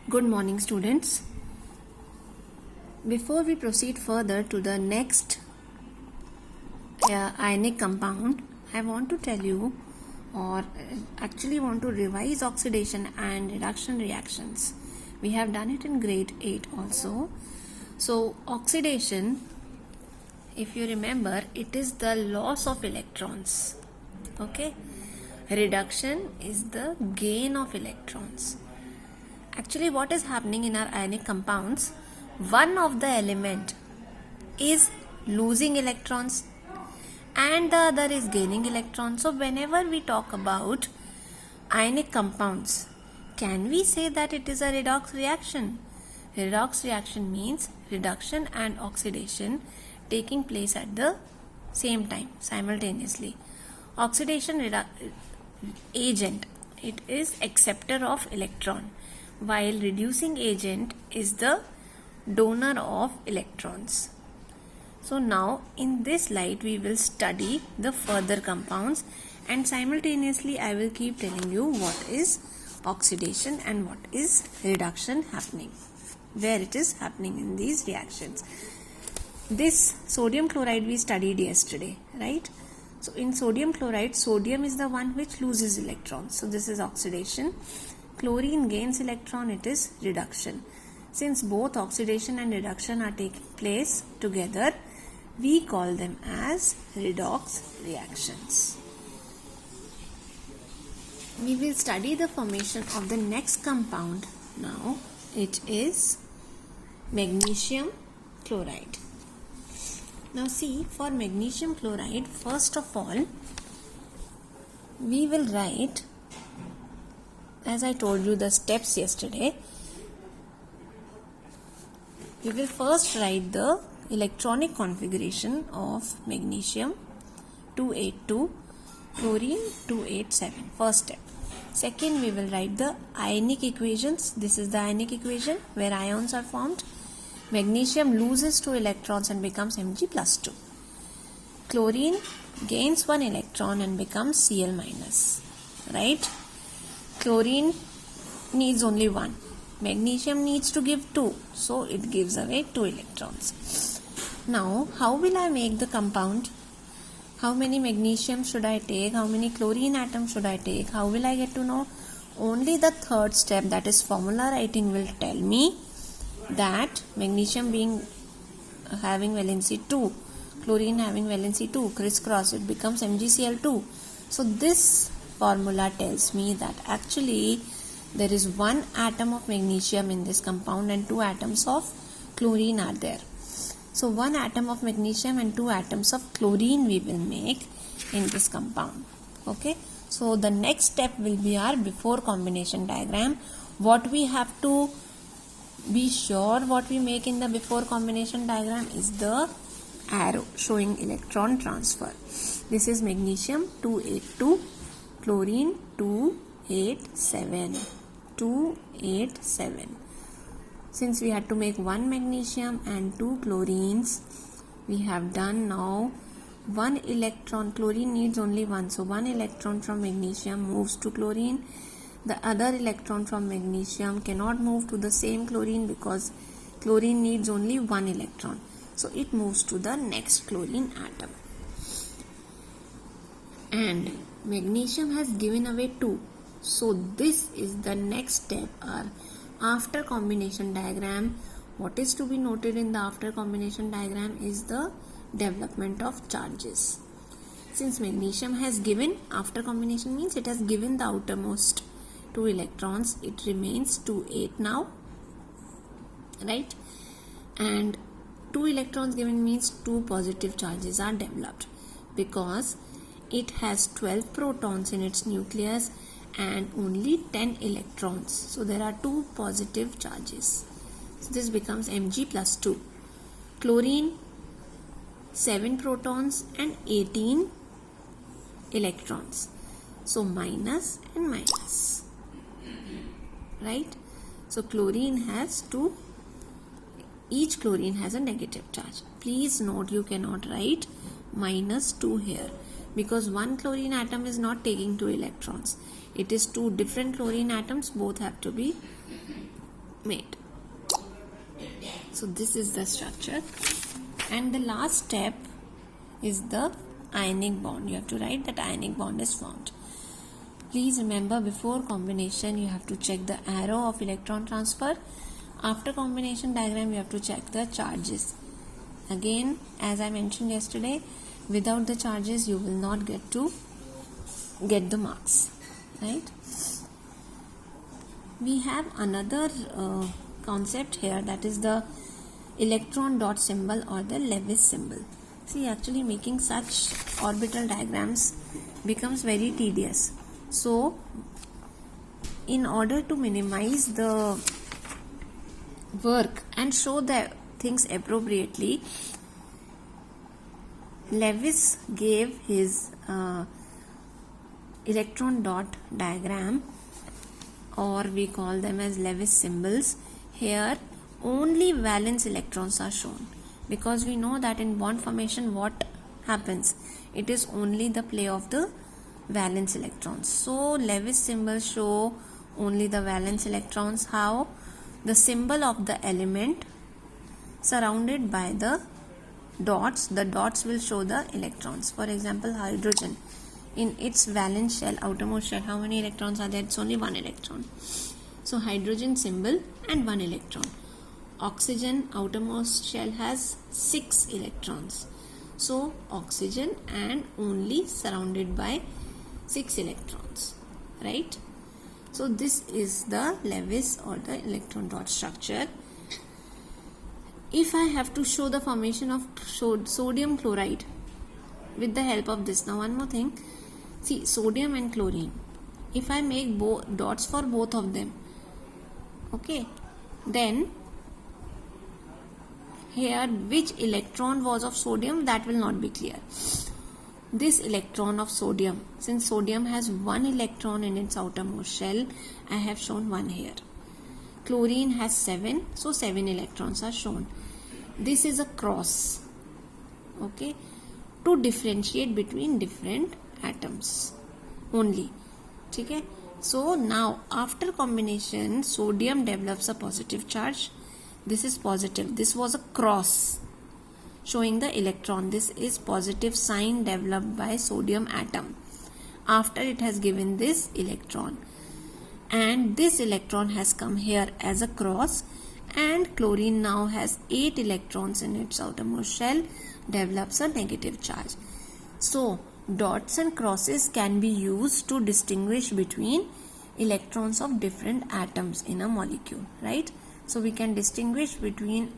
Good morning, students. Before we proceed further to the next ionic compound, I want to tell you or actually want to revise oxidation and reduction reactions. We have done it in grade 8 also. So, oxidation, if you remember, it is the loss of electrons. Okay? Reduction is the gain of electrons. Actually, what is happening in our ionic compounds, one of the element is losing electrons and the other is gaining electrons. So whenever we talk about ionic compounds, can we say that it is a redox reaction? Redox reaction means reduction and oxidation taking place at the same time, simultaneously. Oxidation agent, it is acceptor of electron, while reducing agent is the donor of electrons. So now in this slide we will study the further compounds, and simultaneously I will keep telling you what is oxidation and what is reduction happening, where it is happening in these reactions. This sodium chloride we studied yesterday, right? So in sodium chloride, sodium is the one which loses electrons. So this is oxidation. Chlorine gains electron, it is reduction. Since both oxidation and reduction are taking place together, we call them as redox reactions. We will study the formation of the next compound now. It is magnesium chloride. Now see, for magnesium chloride, first of all, we will write, as I told you the steps yesterday, we will first write the electronic configuration of magnesium 282, chlorine 287, first step. Second, we will write the ionic equations. This is the ionic equation where ions are formed. Magnesium loses 2 electrons and becomes Mg plus 2. Chlorine gains 1 electron and becomes Cl minus, right? Chlorine needs only 1. Magnesium needs to give 2. So it gives away 2 electrons. Now, how will I make the compound? How many magnesium should I take? How many chlorine atoms should I take? How will I get to know? Only the third step, that is formula writing, will tell me that magnesium having valency 2, chlorine having valency 2, crisscross, it becomes MgCl2. So this formula tells me that actually there is 1 atom of magnesium in this compound and 2 atoms of chlorine are there. So 1 atom of magnesium and 2 atoms of chlorine we will make in this compound. Okay. So the next step will be our before combination diagram. What we have to be sure what we make in the before combination diagram is the arrow showing electron transfer. This is magnesium 282, chlorine 287. Since we had to make 1 magnesium and 2 chlorines, we have done now 1 electron. Chlorine needs only 1, so 1 electron from magnesium moves to chlorine. The other electron from magnesium cannot move to the same chlorine because chlorine needs only 1 electron. So it moves to the next chlorine atom. And magnesium has given away 2. So this is the next step, or after combination diagram. What is to be noted in the after combination diagram is the development of charges. Since magnesium has given, after combination means it has given the outermost 2 electrons, it remains 2,8 now, right? And 2 electrons given means 2 positive charges are developed because it has 12 protons in its nucleus and only 10 electrons. So there are 2 positive charges. So this becomes Mg plus 2. Chlorine 7 protons and 18 electrons. So minus and minus. Right? So chlorine has 2. Each chlorine has a negative charge. Please note, you cannot write minus 2 here because 1 chlorine atom is not taking 2 electrons. It is 2 different chlorine atoms, both have to be made. So this is the structure, and the last step is the ionic bond. You have to write that ionic bond is formed. Please remember, before combination you have to check the arrow of electron transfer. After combination diagram you have to check the charges. Again, as I mentioned yesterday, without the charges you will not get the marks, right? We have another concept here, that is the electron dot symbol or the Lewis symbol. See, actually making such orbital diagrams becomes very tedious. So in order to minimize the work and show the things appropriately, Lewis gave his electron dot diagram, or we call them as Lewis symbols. Here only valence electrons are shown, because we know that in bond formation what happens, it is only the play of the valence electrons. So Lewis symbols show only the valence electrons. How? The symbol of the element surrounded by the dots will show the electrons. For example, hydrogen, in its valence shell, outermost shell, how many electrons are there? It's only one electron. So hydrogen symbol and one electron. Oxygen, outermost shell, has 6 electrons. So oxygen and only surrounded by 6 electrons, right? So this is the Lewis or the electron dot structure. If I have to show the formation of sodium chloride with the help of this, now one more thing, see, sodium and chlorine, if I make dots for both of them, okay, then here which electron was of sodium, that will not be clear. This electron of sodium, since sodium has 1 electron in its outermost shell, I have shown 1 here. Chlorine has 7, so 7 electrons are shown. This is a cross, okay, to differentiate between different atoms only, okay. So now after combination, sodium develops a positive charge. This is positive. This was a cross showing the electron. This is positive sign developed by sodium atom after it has given this electron, and this electron has come here as a cross, and chlorine now has 8 electrons in its outermost shell, develops a negative charge. So dots and crosses can be used to distinguish between electrons of different atoms in a molecule, right? So we can distinguish between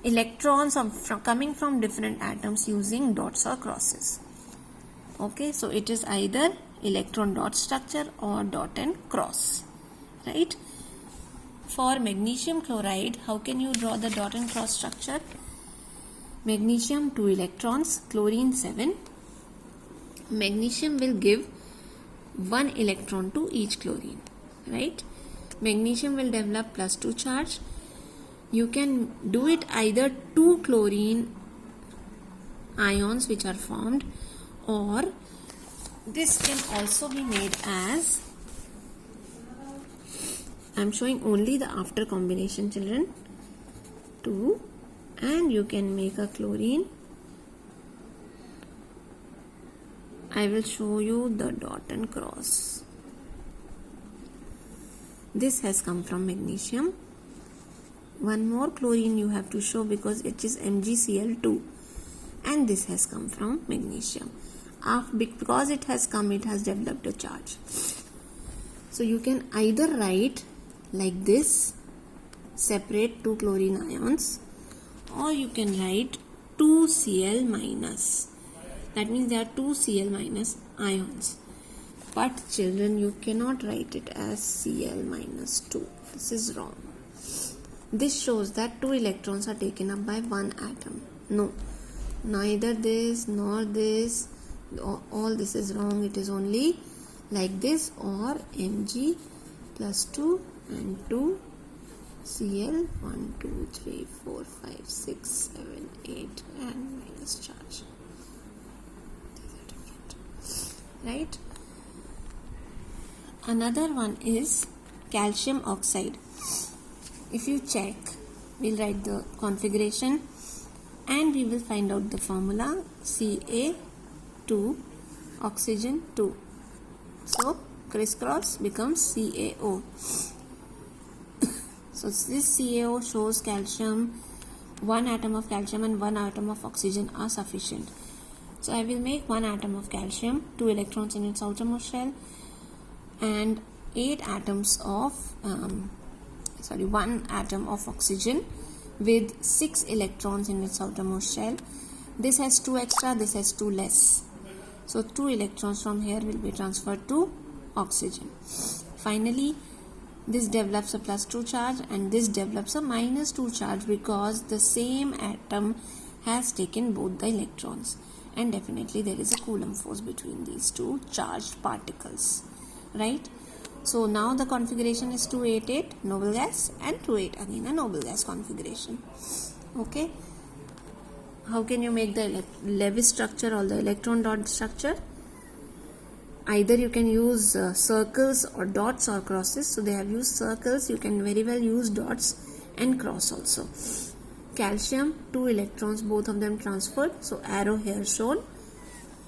electrons coming from different atoms using dots or crosses. Okay, so it is either electron dot structure or dot and cross, right? For magnesium chloride, how can you draw the dot and cross structure? Magnesium 2 electrons, chlorine 7. Magnesium will give 1 electron to each chlorine, right? Magnesium will develop +2 charge. You can do it either 2 chlorine ions which are formed, or this can also be made as, I am showing only the after combination, children, 2, and you can make a chlorine. I will show you the dot and cross. This has come from magnesium. One more chlorine you have to show because it is MgCl2, and this has come from magnesium. Because it has come, it has developed a charge. So you can either write like this, separate 2 chlorine ions, or you can write 2Cl minus. That means there are 2 Cl minus ions. But children, you cannot write it as Cl minus 2. This is wrong. This shows that 2 electrons are taken up by 1 atom. No, neither this nor this. All this is wrong. It is only like this, or Mg plus 2 and 2 Cl 1, 2, 3, 4, 5, 6, 7, 8 and minus charge. Right? Another one is calcium oxide. if you check, we'll write the configuration and we will find out the formula Ca2 oxygen 2. So crisscross becomes CaO. So this CaO shows calcium, one atom of calcium and one atom of oxygen are sufficient. So I will make one atom of calcium, 2 electrons in its outermost shell, and 8 atoms of one atom of oxygen with 6 electrons in its outermost shell. This has 2 extra, this has 2 less. So 2 electrons from here will be transferred to oxygen. Finally, this develops a +2 charge and this develops a -2 charge because the same atom has taken both the electrons, and definitely there is a Coulomb force between these two charged particles, right? So now the configuration is 288 noble gas and 28 again a noble gas configuration. Okay, how can you make the Lewis structure or the electron dot structure? Either you can use circles or dots or crosses. So they have used circles, you can very well use dots and cross also. Calcium, 2 electrons, both of them transferred, so arrow here shown.